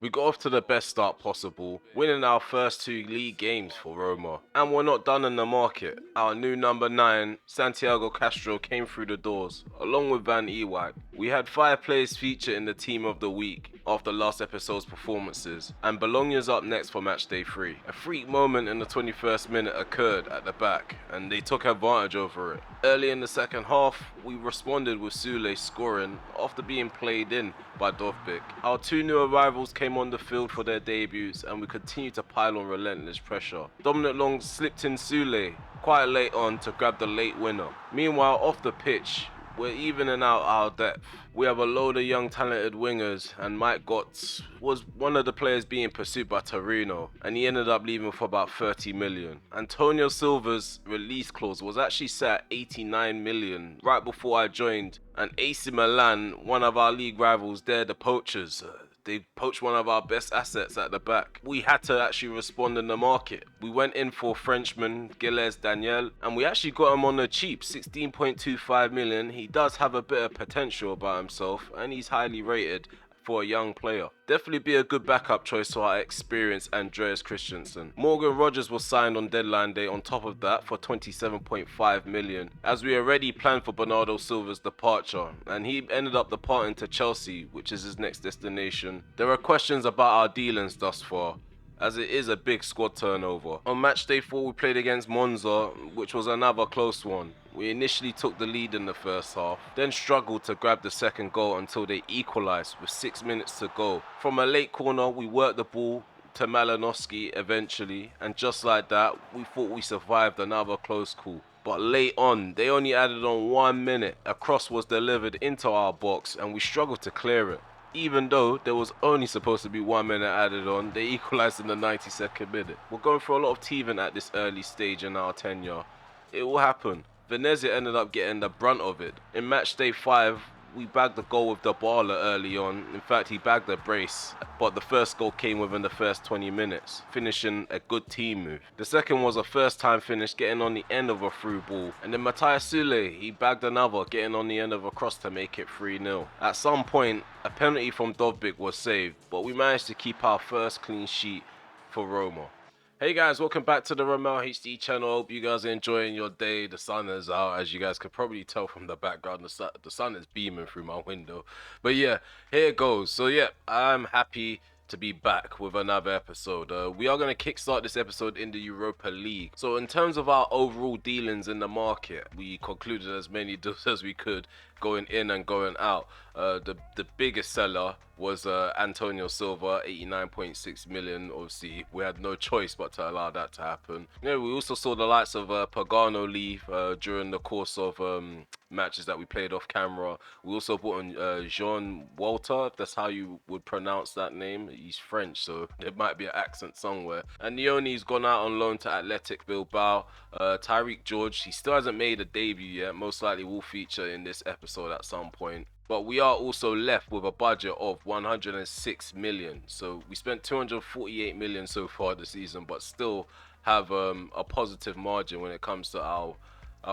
We got off to the best start possible, winning our first 2 league games for Roma. And we're not done in the market. Our new number 9, Santiago Castro, came through the doors, along with Van Ewijk. We had 5 players feature in the team of the week after last episode's performances, and Bologna's up next for match day 3. A freak moment in the 21st minute occurred at the back, and they took advantage over it. Early in the second half, we responded with Sule scoring after being played in by Dovbyk. Our 2 new arrivals came on the field for their debuts, and we continued to pile on relentless pressure. Dominic Long slipped in Sule quite late on to grab the late winner. Meanwhile, off the pitch, we're evening out our depth. We have a load of young talented wingers, and Mike Gotts was one of the players being pursued by Torino, and he ended up leaving for about 30 million. Antonio Silva's release clause was actually set at 89 million right before I joined, and AC Milan, one of our league rivals, they're the poachers. They poached one of our best assets at the back. We had to actually respond in the market. We went in for Frenchman Gilles Daniel, and we actually got him on the cheap, 16.25 million. He does have a bit of potential about himself, and he's highly rated for a young player. Definitely be a good backup choice to our experienced Andreas Christensen. Morgan Rogers was signed on deadline day on top of that for 27.5 million, as we already planned for Bernardo Silva's departure, and he ended up departing to Chelsea, which is his next destination. There are questions about our dealings thus far, as it is a big squad turnover. On match day 4 we played against Monza, which was another close one. We initially took the lead in the first half, then struggled to grab the second goal until they equalised with 6 minutes to go. From a late corner we worked the ball to Malinowski eventually, and just like that we thought we survived another close call. But late on, they only added on 1 minute. A cross was delivered into our box and we struggled to clear it. Even though there was only supposed to be 1 minute added on, they equalised in the 92nd minute. We're going through a lot of teething at this early stage in our tenure. It will happen. Venezia ended up getting the brunt of it. In match day 5, we bagged the goal with Dybala early on. In fact, he bagged a brace, but the first goal came within the first 20 minutes, finishing a good team move. The second was a first time finish, getting on the end of a through ball. And then Matthias Sule, he bagged another, getting on the end of a cross to make it 3-0. At some point, a penalty from Dovbyk was saved, but we managed to keep our first clean sheet for Roma. Hey guys, welcome back to the RemelHD channel. Hope you guys are enjoying your day. The sun is out, as you guys could probably tell from the background. The sun is beaming through my window. But yeah, here it goes. So yeah, I'm happy to be back with another episode. We are going to kickstart this episode in the Europa League. So in terms of our overall dealings in the market, we concluded as many deals as we could, going in and going out. The biggest seller was Antonio Silva, 89.6 million. Obviously, we had no choice but to allow that to happen. Yeah, we also saw the likes of Pagano leave during the course of matches that we played off camera. We also brought in Jean Walter, if that's how you would pronounce that name. He's French, so there might be an accent somewhere. And Neoni's gone out on loan to Athletic Bilbao. Tyreek George, he still hasn't made a debut yet. Most likely will feature in this episode at some point. But we are also left with a budget of 106 million. So we spent 248 million so far this season, but still have a positive margin when it comes to our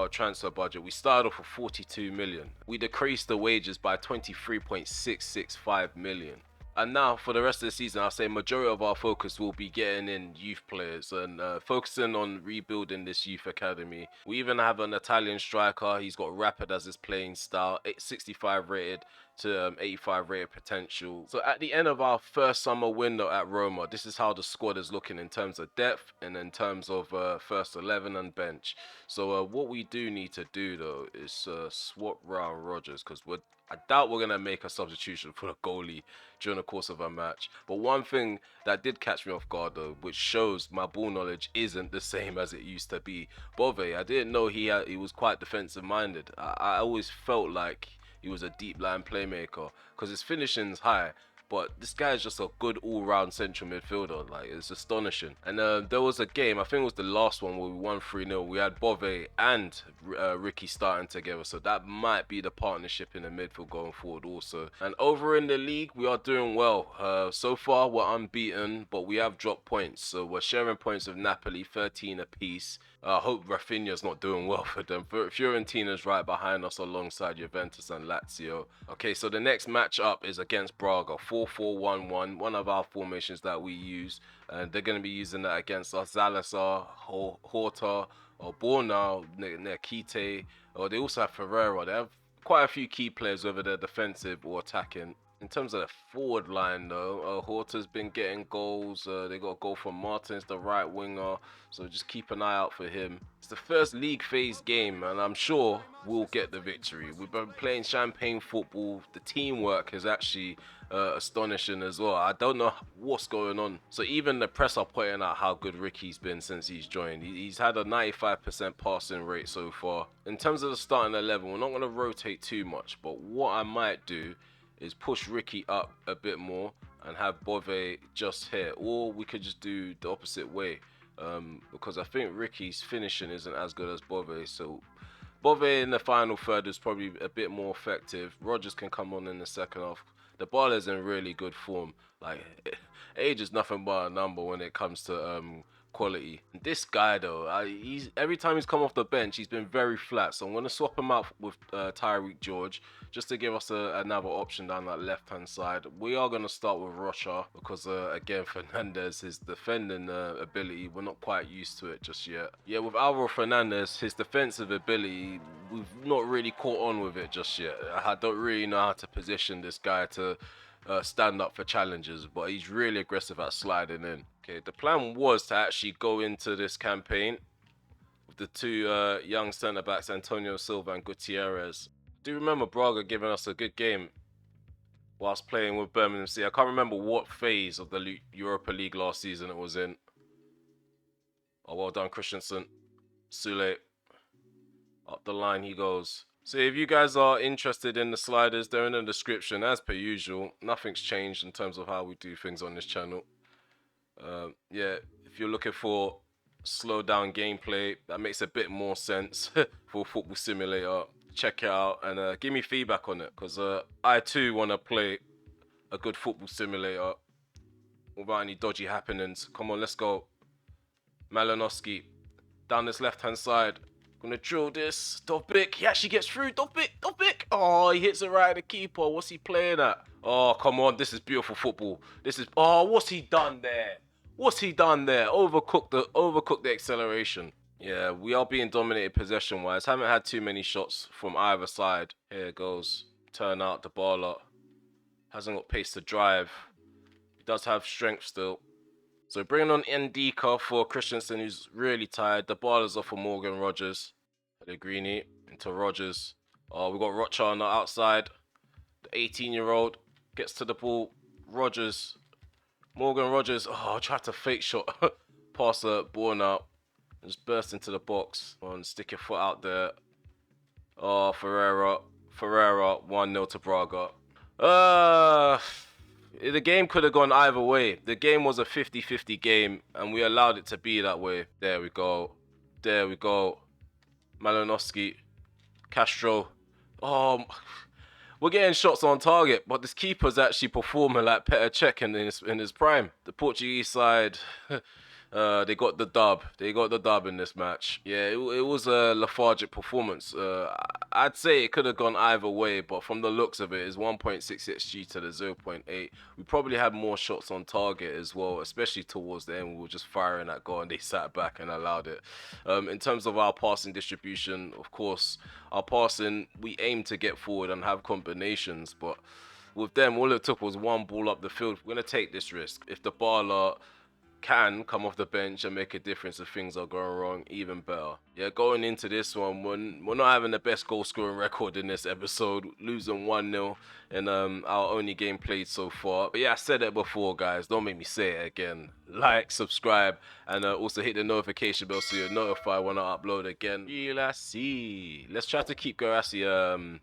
transfer budget. We started off with 42 million. We decreased the wages by 23.665 million. And now for the rest of the season, I'll say majority of our focus will be getting in youth players and focusing on rebuilding this youth academy. We even have an Italian striker. He's got rapid as his playing style, 65 rated to 85 rated potential. So at the end of our first summer window at Roma, this is how the squad is looking in terms of depth and in terms of first 11 and bench. So what we do need to do though is swap round Rogers, because I doubt we're going to make a substitution for the goalie during the course of a match. But one thing that did catch me off guard though, which shows my ball knowledge isn't the same as it used to be. Bove, I didn't know he was quite defensive minded. I always felt like he was a deep line playmaker because his finishing's high. But this guy is just a good all-round central midfielder. Like, it's astonishing. And there was a game, I think it was the last one, where we won 3-0. We had Bove and Ricky starting together. So that might be the partnership in the midfield going forward also. And over in the league, we are doing well. So far, we're unbeaten, but we have dropped points. So we're sharing points with Napoli, 13 apiece. I hope Rafinha's not doing well for them. Fiorentina's right behind us alongside Juventus and Lazio. Okay, so the next match up is against Braga, 4-4-1-1, one of our formations that we use. And they're going to be using that against us. Zalazar, Horta, or Borna, Nekite, or they also have Ferreira. They have quite a few key players, whether they're defensive or attacking. In terms of the forward line, though, Horta's been getting goals. They got a goal from Martins, the right winger. So just keep an eye out for him. It's the first league phase game, and I'm sure we'll get the victory. We've been playing champagne football. The teamwork is actually astonishing as well. I don't know what's going on. So even the press are pointing out how good Ricky's been since he's joined. He's had a 95% passing rate so far. In terms of the starting 11, we're not going to rotate too much, but what I might do is push Ricky up a bit more and have Bove just here, or we could just do the opposite way, because I think Ricky's finishing isn't as good as Bove. So Bove in the final third is probably a bit more effective. Rogers can come on in the second half. The Barla's in really good form. Like, age is nothing but a number when it comes to quality. This guy though, he's every time he's come off the bench, he's been very flat. So I'm gonna swap him out with Tyreek George, just to give us another option down that left-hand side. We are going to start with Rocha because, again, Fernandez, his defending ability, we're not quite used to it just yet. Yeah, with Alvaro Fernandez, his defensive ability, we've not really caught on with it just yet. I don't really know how to position this guy to stand up for challenges, but he's really aggressive at sliding in. Okay, the plan was to actually go into this campaign with the two young centre-backs, Antonio Silva and Gutierrez. Do you remember Braga giving us a good game whilst playing with Birmingham City? I can't remember what phase of the Europa League last season it was in. Oh, well done, Christensen. Sule. Up the line he goes. So if you guys are interested in the sliders, they're in the description as per usual. Nothing's changed in terms of how we do things on this channel. Yeah, if you're looking for slow down gameplay that makes a bit more sense for Football Simulator, check it out and give me feedback on it, because I too want to play a good Football Simulator without any dodgy happenings. Come on, let's go. Malinowski down this left hand side, gonna drill this. Dovbyk, he actually gets through. Dovbyk, oh, he hits it right at the keeper. What's he playing at? Oh, come on, this is beautiful football. This is, oh, what's he done there? Overcooked the acceleration. Yeah, we are being dominated possession-wise. Haven't had too many shots from either side. Here it goes. Turn out the baller. Hasn't got pace to drive. He does have strength still. So bringing on Ndika for Christensen, who's really tired. The baller's off for Morgan Rogers. Pellegrini into Rogers. Oh, we got Rocha on the outside. The 18-year-old gets to the ball. Rogers. Morgan Rogers. Oh, tried to fake shot. Pass the ball out. Just burst into the box and stick your foot out there. Oh, Ferreira, 1-0 to Braga. The game could have gone either way. The game was a 50-50 game, and we allowed it to be that way. There we go. Malinowski, Castro. Oh, we're getting shots on target, but this keeper's actually performing like Petr Cech in his prime. The Portuguese side, they got the dub in this match. Yeah, it was a lethargic performance. I'd say it could have gone either way, but from the looks of it, it's 1.6 XG to the 0.8. We probably had more shots on target as well, especially towards the end. We were just firing at goal and they sat back and allowed it. In terms of our passing distribution, of course, our passing, we aim to get forward and have combinations, but with them, all it took was one ball up the field. We're going to take this risk. If the baller can come off the bench and make a difference if things are going wrong, even better. Yeah, going into this one, we're not having the best goal scoring record in this episode, losing 1-0 in our only game played so far. But yeah, I said it before, guys, don't make me say it again. Like, subscribe, and also hit the notification bell so you're notified when I upload again. Let's try to keep Garassi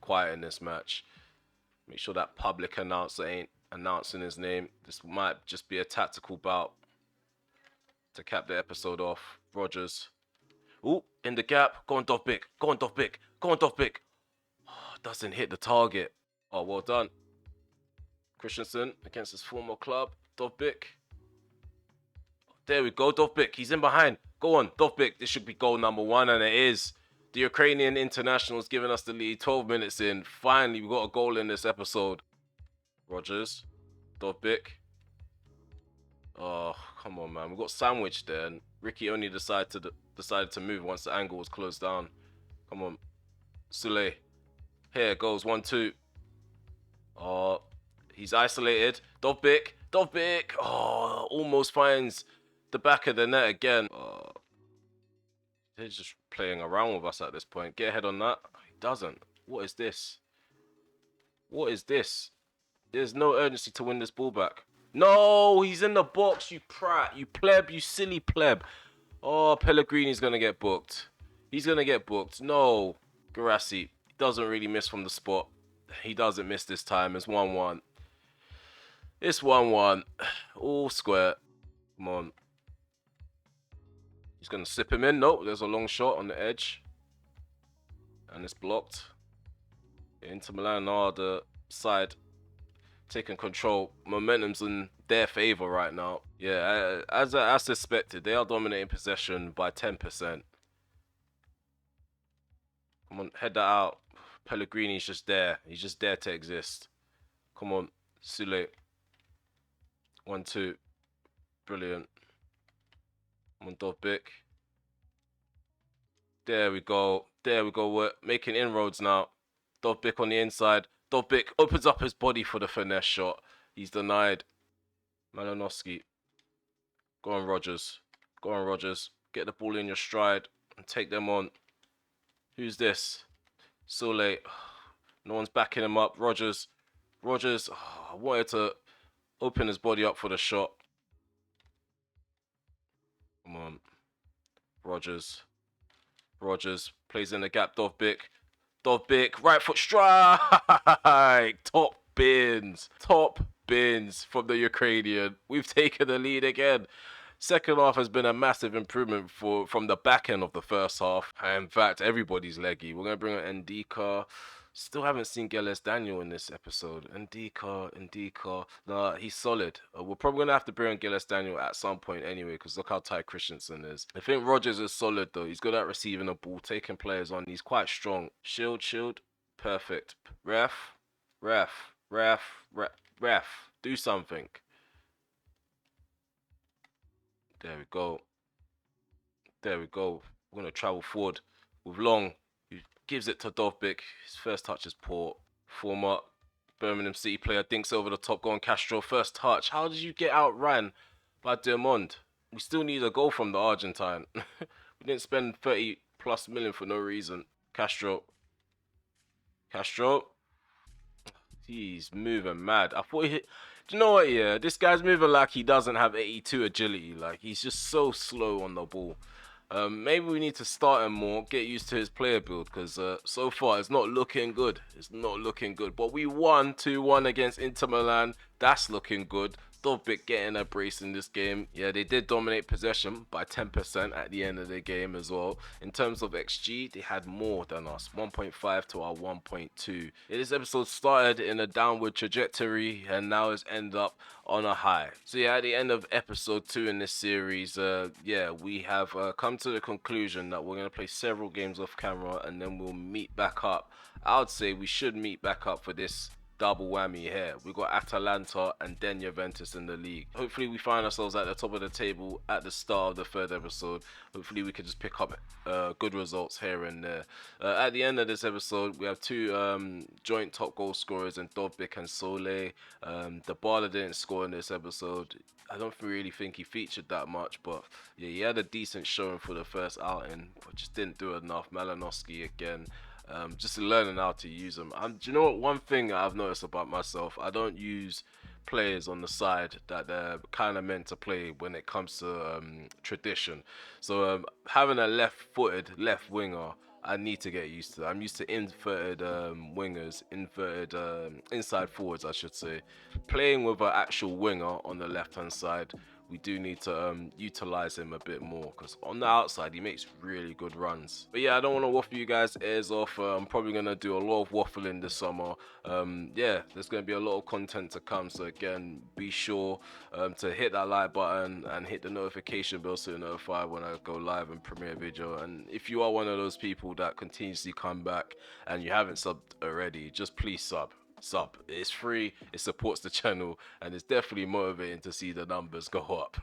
quiet in this match. Make sure that public announcer ain't announcing his name. This might just be a tactical bout to cap the episode off. Rogers. Ooh, in the gap. Go on, Dovbyk. Oh, doesn't hit the target. Oh, well done. Christensen against his former club. Dovbyk. There we go, Dovbyk. He's in behind. Go on, Dovbyk. This should be goal number 1, and it is. The Ukrainian international's giving us the lead. 12 minutes in. Finally, we got a goal in this episode. Rogers. Dovbyk. Oh, come on, man. We got sandwiched there, and Ricky only decided to move once the angle was closed down. Come on. Sule. Here goes 1-2. Oh, he's isolated. Dovbyk. Oh, almost finds the back of the net again. They're just playing around with us at this point. Get ahead on that. He doesn't. What is this? There's no urgency to win this ball back. No, he's in the box, you prat. You pleb, you silly pleb. Oh, Pellegrini's going to get booked. He's going to get booked. No, Garassi doesn't really miss from the spot. He doesn't miss this time. It's 1-1. It's 1-1. All square. Come on. He's going to slip him in. Nope, there's a long shot on the edge. And it's blocked. Inter Milan are the side taking control. Momentum's in their favor right now. Yeah, as suspected, they are dominating possession by 10%. Come on, head that out. Pellegrini's just there. He's just there to exist. Come on, Sule. 1-2. Brilliant. Come on, Dovbyk. There we go. We're making inroads now. Dovbyk on the inside. Dovbyk opens up his body for the finesse shot. He's denied. Malinowski. Go on, Rogers. Get the ball in your stride and take them on. Who's this? Sule. No one's backing him up. Rogers. I wanted to open his body up for the shot. Come on. Rogers plays in the gap. Dovbyk, right foot strike. Top bins from the Ukrainian. We've taken the lead again. Second half has been a massive improvement from the back end of the first half. In fact, everybody's leggy. We're going to bring on Ndika. Still haven't seen Geles Daniel in this episode. Ndika. Nah, he's solid. We're probably going to have to bring on Geles Daniel at some point anyway, because look how tight Christensen is. I think Rogers is solid though. He's good at receiving the ball, taking players on. He's quite strong. Shield. Perfect. Ref. Do something. There we go. We're going to travel forward with Long. Gives it to Dovbyk. His first touch is poor. Former Birmingham City player dinks over the top. Go on, Castro. First touch. How did you get outran by Dermond? We still need a goal from the Argentine. We didn't spend 30+ million for no reason. Castro. He's moving mad. I thought do you know what, yeah? This guy's moving like he doesn't have 82 agility. Like, he's just so slow on the ball. Maybe we need to start him more, get used to his player build, because so far it's not looking good. But we won 2-1 against Inter Milan. That's looking good. Dovbyk getting a brace in this game. Yeah, they did dominate possession by 10% at the end of the game as well. In terms of XG, they had more than us. 1.5 to our 1.2. This episode started in a downward trajectory and now has ended up on a high. So yeah, at the end of episode 2 in this series, we have come to the conclusion that we're going to play several games off camera and then we'll meet back up. I would say we should meet back up for this double whammy here. We got Atalanta and then Juventus in the league. Hopefully we find ourselves at the top of the table at the start of the third episode. Hopefully we can just pick up good results here and there. At the end of this episode, we have two joint top goal scorers in Dovbyk and Sole. Dybala didn't score in this episode. I don't really think he featured that much, but yeah, he had a decent showing for the first outing, but just didn't do enough. Malinowski again. Just learning how to use them. Do you know what? One thing I've noticed about myself, I don't use players on the side that they're kind of meant to play when it comes to tradition. So having a left-footed left winger, I need to get used to that. I'm used to inverted wingers, inside forwards, I should say. Playing with an actual winger on the left-hand side, we do need to utilize him a bit more, because on the outside he makes really good runs. But yeah, I don't want to waffle you guys ears off. I'm probably going to do a lot of waffling this summer. Yeah, there's going to be a lot of content to come, so again, be sure to hit that like button and hit the notification bell so you're notified when I go live and premiere a video. And if you are one of those people that continuously come back and you haven't subbed already, just please sub. It's free, it supports the channel, and it's definitely motivating to see the numbers go up.